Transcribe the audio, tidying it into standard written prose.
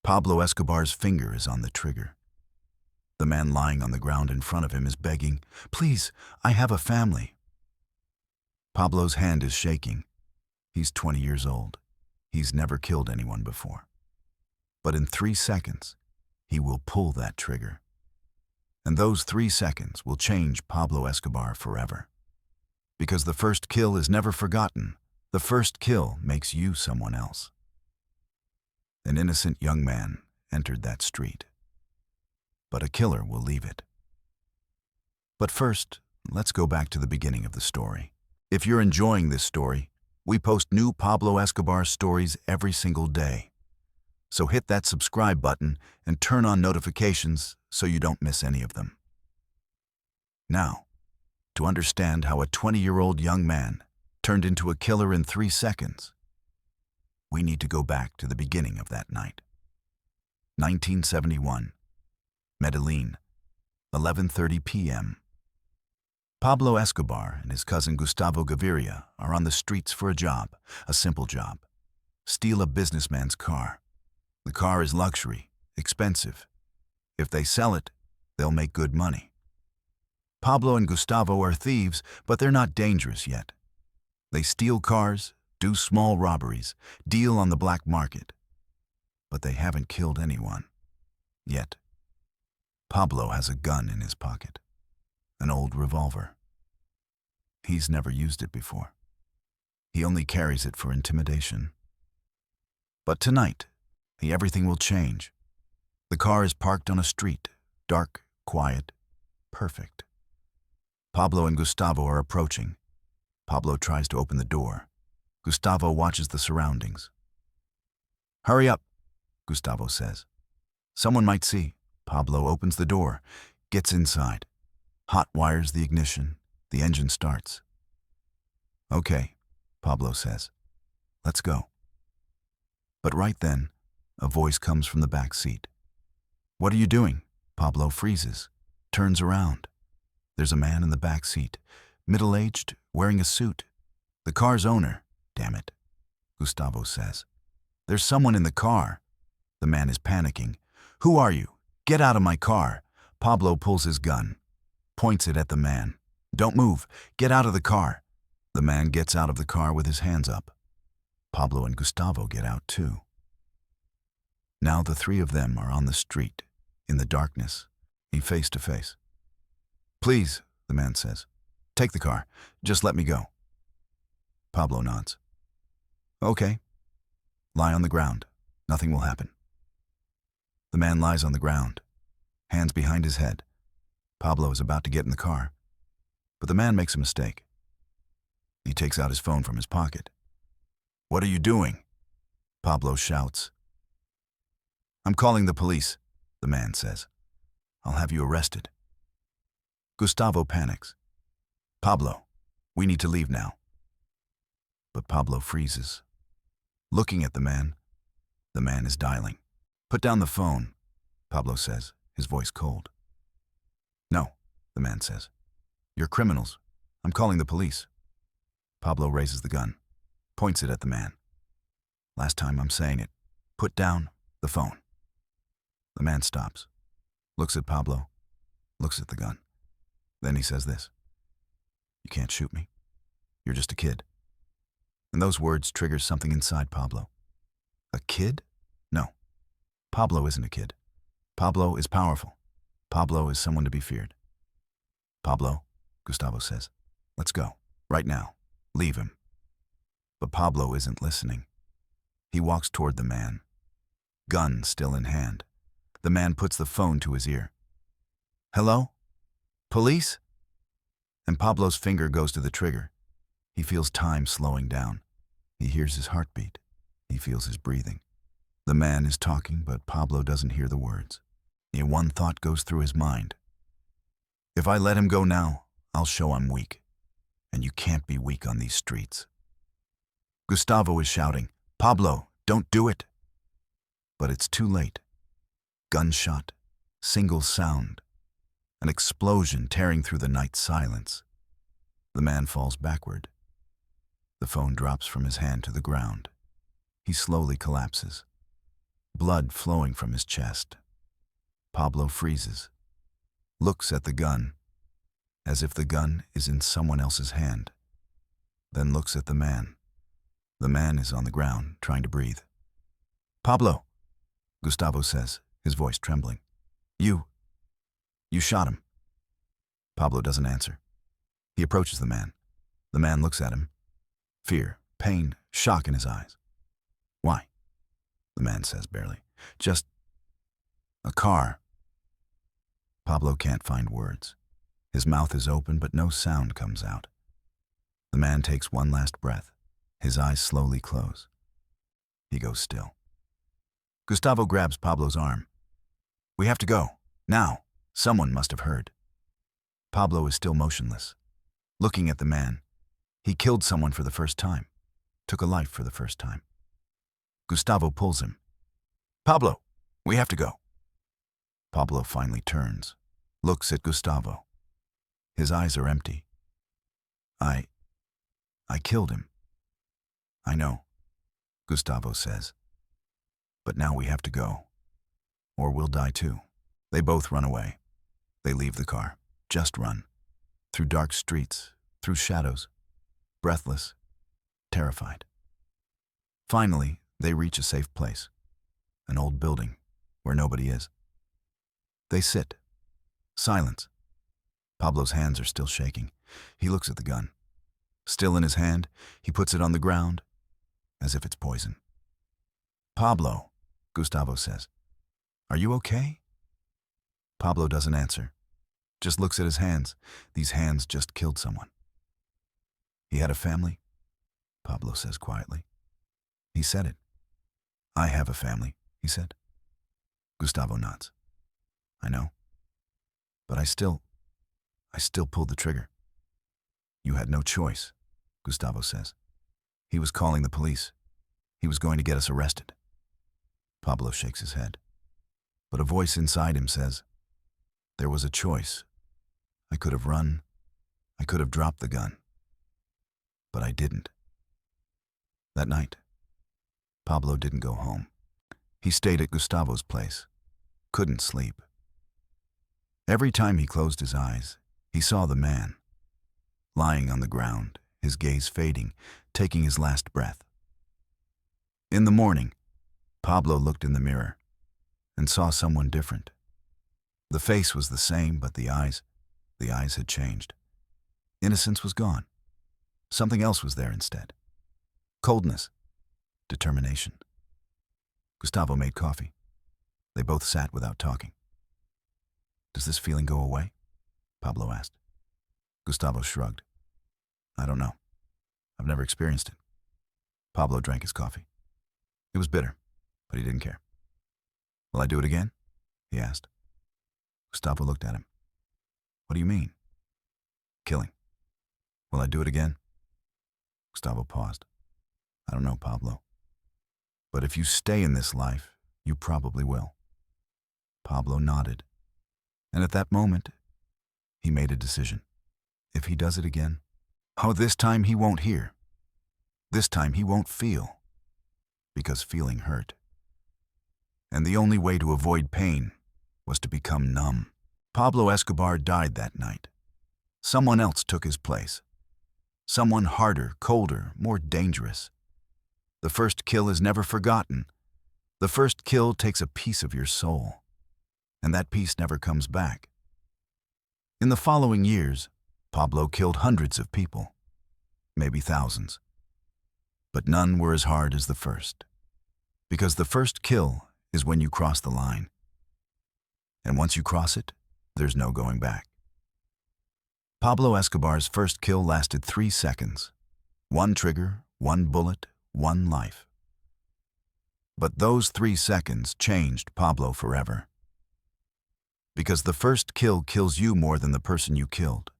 Pablo Escobar's finger is on the trigger. The man lying on the ground in front of him is begging, "Please, I have a family." Pablo's hand is shaking. He's 20 years old. He's never killed anyone before. But in 3 seconds, he will pull that trigger. And those 3 seconds will change Pablo Escobar forever. Because the first kill is never forgotten. The first kill makes you someone else. An innocent young man entered that street. But a killer will leave it. But first, let's go back to the beginning of the story. If you're enjoying this story, we post new Pablo Escobar stories every single day. So hit that subscribe button and turn on notifications so you don't miss any of them. Now, to understand how a 20-year-old young man turned into a killer in 3 seconds, we need to go back to the beginning of that night. 1971, Medellin, 11:30 p.m. Pablo Escobar and his cousin Gustavo Gaviria are on the streets for a job, a simple job. Steal a businessman's car. The car is luxury, expensive. If they sell it, they'll make good money. Pablo and Gustavo are thieves, but they're not dangerous yet. They steal cars, do small robberies, deal on the black market. But they haven't killed anyone. Yet. Pablo has a gun in his pocket. An old revolver. He's never used it before. He only carries it for intimidation. But tonight, everything will change. The car is parked on a street, dark, quiet, perfect. Pablo and Gustavo are approaching. Pablo tries to open the door. Gustavo watches the surroundings. "Hurry up," Gustavo says. "Someone might see." Pablo opens the door, gets inside, hot wires the ignition, the engine starts. "Okay," Pablo says. "Let's go." But right then, a voice comes from the back seat. "What are you doing?" Pablo freezes, turns around. There's a man in the back seat, middle-aged, wearing a suit. "The car's owner, damn it," Gustavo says. "There's someone in the car." The man is panicking. "Who are you? Get out of my car." Pablo pulls his gun, points it at the man. "Don't move. Get out of the car." The man gets out of the car with his hands up. Pablo and Gustavo get out too. Now the three of them are on the street, in the darkness, face to face. "Please," the man says. "Take the car. Just let me go." Pablo nods. "Okay. Lie on the ground. Nothing will happen." The man lies on the ground, hands behind his head. Pablo is about to get in the car, but the man makes a mistake. He takes out his phone from his pocket. "What are you doing?" Pablo shouts. "I'm calling the police," the man says. "I'll have you arrested." Gustavo panics. "Pablo, we need to leave now." But Pablo freezes. Looking at the man is dialing. "Put down the phone," Pablo says, his voice cold. "No," the man says. "You're criminals. I'm calling the police." Pablo raises the gun, points it at the man. "Last time I'm saying it. Put down the phone." The man stops, looks at Pablo, looks at the gun. Then he says this: "You can't shoot me. You're just a kid." And those words trigger something inside Pablo. A kid? No. Pablo isn't a kid. Pablo is powerful. Pablo is someone to be feared. "Pablo," Gustavo says, "let's go. Right now. Leave him." But Pablo isn't listening. He walks toward the man, gun still in hand. The man puts the phone to his ear. "Hello? Police?" And Pablo's finger goes to the trigger. He feels time slowing down. He hears his heartbeat. He feels his breathing. The man is talking, but Pablo doesn't hear the words. One thought goes through his mind. "If I let him go now, I'll show I'm weak. And you can't be weak on these streets." Gustavo is shouting, "Pablo, don't do it." But it's too late. Gunshot, single sound, an explosion tearing through the night silence. The man falls backward. The phone drops from his hand to the ground. He slowly collapses. blood flowing from his chest. Pablo freezes, looks at the gun, as if the gun is in someone else's hand, then looks at the man. The man is on the ground, trying to breathe. "Pablo," Gustavo says, his voice trembling. You shot him." Pablo doesn't answer. He approaches the man. The man looks at him. Fear, pain, shock in his eyes. "Why?" the man says barely. "Just a car." Pablo can't find words. His mouth is open, but no sound comes out. The man takes one last breath. His eyes slowly close. He goes still. Gustavo grabs Pablo's arm. "We have to go. Now. Someone must have heard." Pablo is still motionless, looking at the man. He killed someone for the first time, took a life for the first time. Gustavo pulls him. "Pablo, we have to go." Pablo finally turns, looks at Gustavo. His eyes are empty. I killed him." "I know," Gustavo says. "But now we have to go, or we'll die too." They both run away. They leave the car, just run, through dark streets, through shadows, breathless, terrified. Finally, they reach a safe place, an old building where nobody is. They sit. Silence. Pablo's hands are still shaking. He looks at the gun. Still in his hand, he puts it on the ground, as if it's poison. "Pablo," Gustavo says, "are you okay?" Pablo doesn't answer, just looks at his hands. These hands just killed someone. "He had a family?" Pablo says quietly. He said it. "I have a family," he said. Gustavo nods. "I know. But I still pulled the trigger." "You had no choice," Gustavo says. "He was calling the police. He was going to get us arrested." Pablo shakes his head. But a voice inside him says, "There was a choice. I could have run. I could have dropped the gun. But I didn't." That night, Pablo didn't go home. He stayed at Gustavo's place. Couldn't sleep. Every time he closed his eyes, he saw the man, lying on the ground, his gaze fading, taking his last breath. In the morning, Pablo looked in the mirror and saw someone different. The face was the same, but the eyes had changed. Innocence was gone. Something else was there instead. Coldness, determination. Gustavo made coffee. They both sat without talking. "Does this feeling go away?" Pablo asked. Gustavo shrugged. "I don't know. I've never experienced it." Pablo drank his coffee. It was bitter, but he didn't care. "Will I do it again?" he asked. Gustavo looked at him. "What do you mean?" "Killing. Will I do it again?" Gustavo paused. "I don't know, Pablo. But if you stay in this life, you probably will." Pablo nodded. And at that moment, he made a decision. If he does it again, this time he won't hear. This time he won't feel. Because feeling hurt. And the only way to avoid pain was to become numb. Pablo Escobar died that night. Someone else took his place. Someone harder, colder, more dangerous. The first kill is never forgotten. The first kill takes a piece of your soul. And that piece never comes back. In the following years, Pablo killed hundreds of people, maybe thousands. But none were as hard as the first. Because the first kill is when you cross the line. And once you cross it, there's no going back. Pablo Escobar's first kill lasted 3 seconds. 1 trigger, 1 bullet, 1 life. But those 3 seconds changed Pablo forever. Because the first kill kills you more than the person you killed.